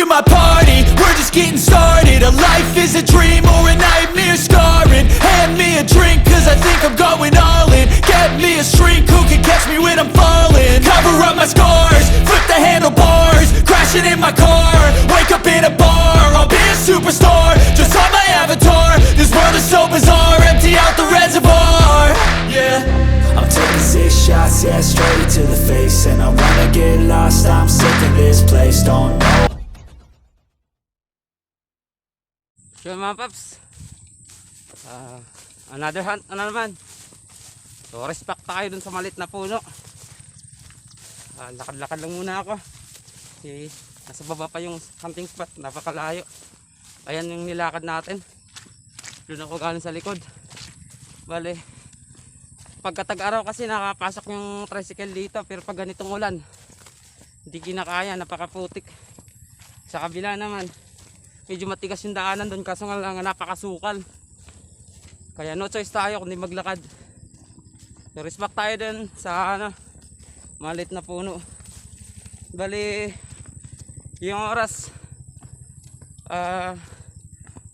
my party, we're just getting started. A life is a dream or a nightmare scarring. Hand me a drink cause I think I'm going all in. Get me a shrink who can catch me when I'm falling. Cover up my scars, flip the handlebars, crashing in my car, wake up in a bar. I'll be a superstar, just on my avatar. This world is so bizarre, empty out the reservoir. Yeah, I'm taking 6 shots, yeah, straight to the face. And I wanna get lost, I'm sick of this place. Don't know. So mga paps, another hunt na naman. So respect tayo dun sa malit na puno. Lakad-lakad lang muna ako kasi nasa baba pa yung hunting spot, napakalayo. Ayan yung nilakad natin. Doon ako galing sa likod. Bale, pagkatag-araw kasi nakapasok yung tricycle dito, pero pag ganitong ulan hindi kinakaya, napakaputik. Sa kabila naman medyo matigas yung daanan doon, kaso nga lang napakasukal. Kaya no choice tayo kundi maglakad. So respect tayo din sa malit na puno. Bali yung oras,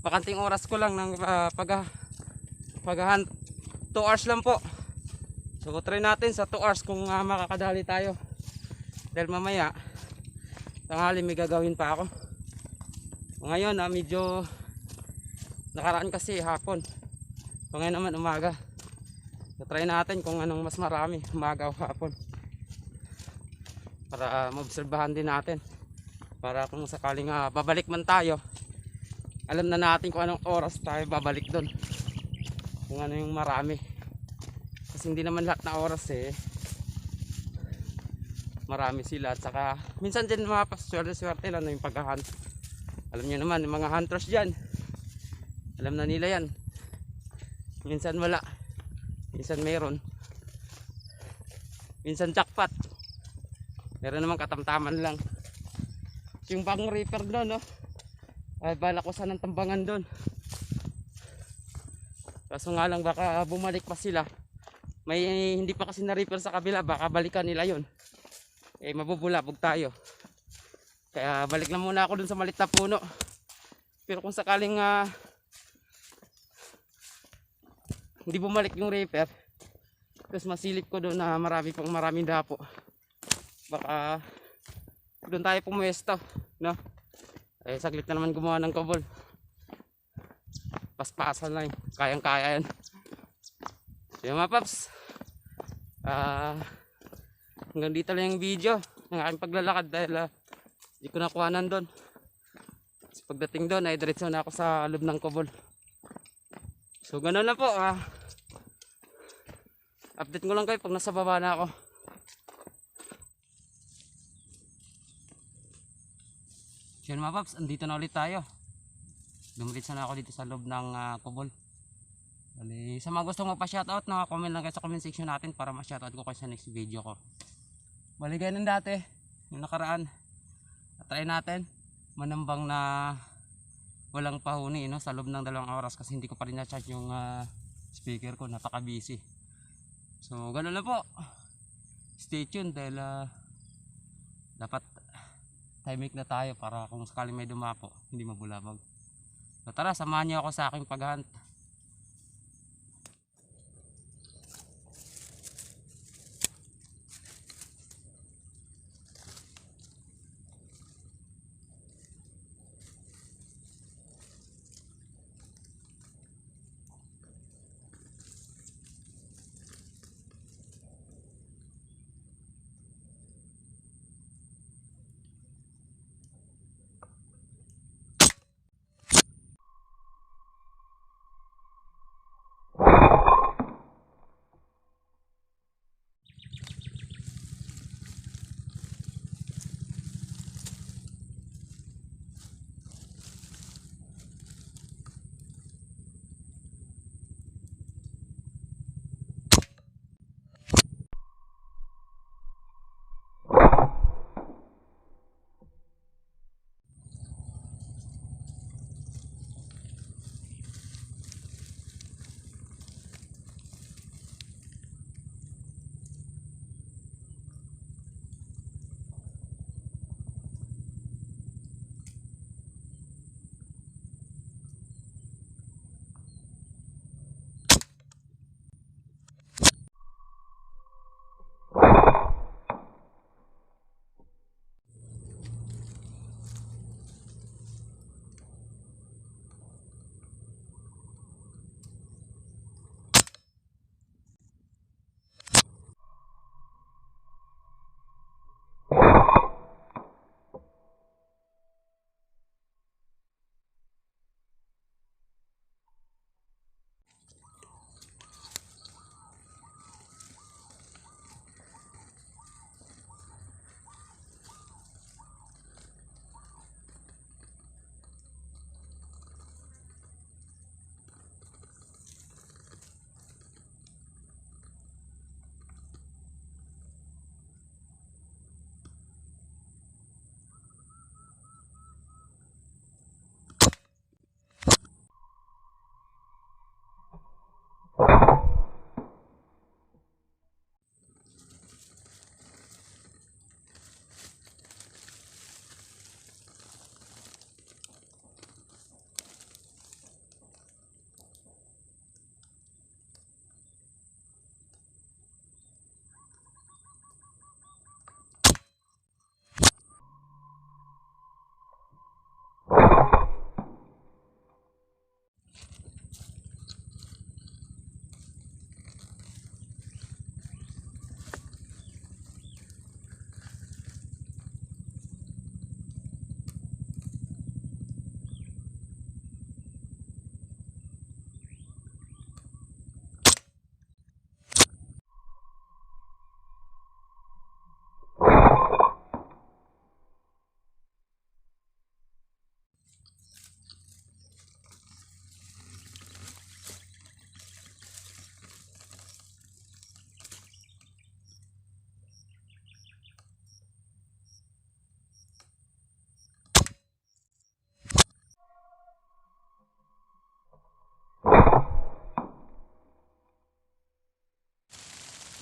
bakanting oras ko lang ng paghahunt, 2 hours lang po. So try natin sa 2 hours kung makakadali tayo, dahil mamaya tanghali may gagawin pa ako. Ngayon medyo nakaraan kasi hapon, so ngayon naman umaga. So try natin kung anong mas marami, umaga o hapon, para maobserbahan din natin, para kung sakaling babalik man tayo, alam na natin kung anong oras tayo babalik doon, kung ano yung marami. Kasi hindi naman lahat na oras marami sila. At saka minsan dyan mga paswerte lang yung paghahunt. Alam nyo naman, yung mga hunters dyan, alam na nila yan. Minsan wala, minsan meron, minsan jackpot, meron naman katamtaman lang. Yung bang reaper doon, no? Ay bala ko sanang tambangan doon, kaso nga lang baka bumalik pa sila. May hindi pa kasi na reaper sa kabila, baka balikan nila yon, mabubulabog tayo. Kaya balik lang muna ako dun sa malit na puno. Pero kung sakaling hindi bumalik yung reaper, tapos masilip ko doon na maraming dapo, baka doon tayo pumuesto, no? Saglit na naman gumawa ng kubol. Paspasan lang, kayang kaya yan. So mga paps, hanggang dito lang yung video ng aking paglalakad, dahil hindi ko nakuhanan doon. So pagdating doon ay diretso na ako sa loob ng kubol. So ganoon na po, update ko lang kayo pag nasa baba na ako. Yan mga paps, andito na ulit tayo. Dumilit na ako dito sa loob ng kubol. Bali, sa mga gustong magpa-shoutout, naka-comment lang kayo sa comment section natin para ma-shoutout ko kayo sa next video ko. Bali ganun dati, yung nakaraan, try natin manambang na walang pahuni, no, sa loob ng 2 oras, kasi hindi ko pa rin na-charge yung speaker ko, napaka busy. So ganoon na po, stay tuned, dahil dapat timing na tayo para kung sakaling may dumapo hindi mabulabog. So tara, samahan niyo ako sa aking paghunt.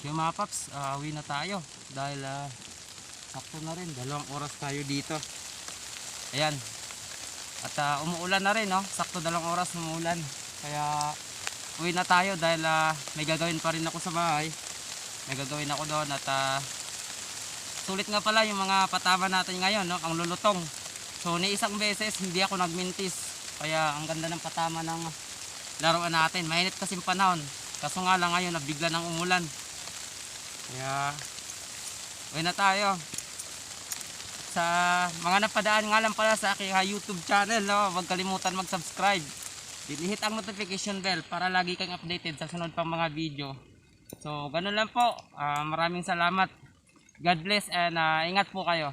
Yung mga paps, uwi na tayo dahil sakto na rin, 2 oras tayo dito. Ayan. At umuulan na rin, no? Sakto 2 oras umuulan. Kaya uwi na tayo dahil may gagawin pa rin ako sa bahay. May gagawin ako doon at sulit nga pala yung mga patama natin ngayon, no? Ang lulutong. So ni isang beses hindi ako nagmintis. Kaya ang ganda ng patama ng laruan natin. Mainit kasi panahon. Kaso nga lang ngayon nabigla ng umulan. Kaya uwi na tayo. Sa mga napadaan nga lang pala sa aking YouTube channel, no? Huwag kalimutan mag-subscribe. Hit ang notification bell para lagi kang updated sa sunod pang mga video. So ganun lang po. Maraming salamat. God bless and ingat po kayo.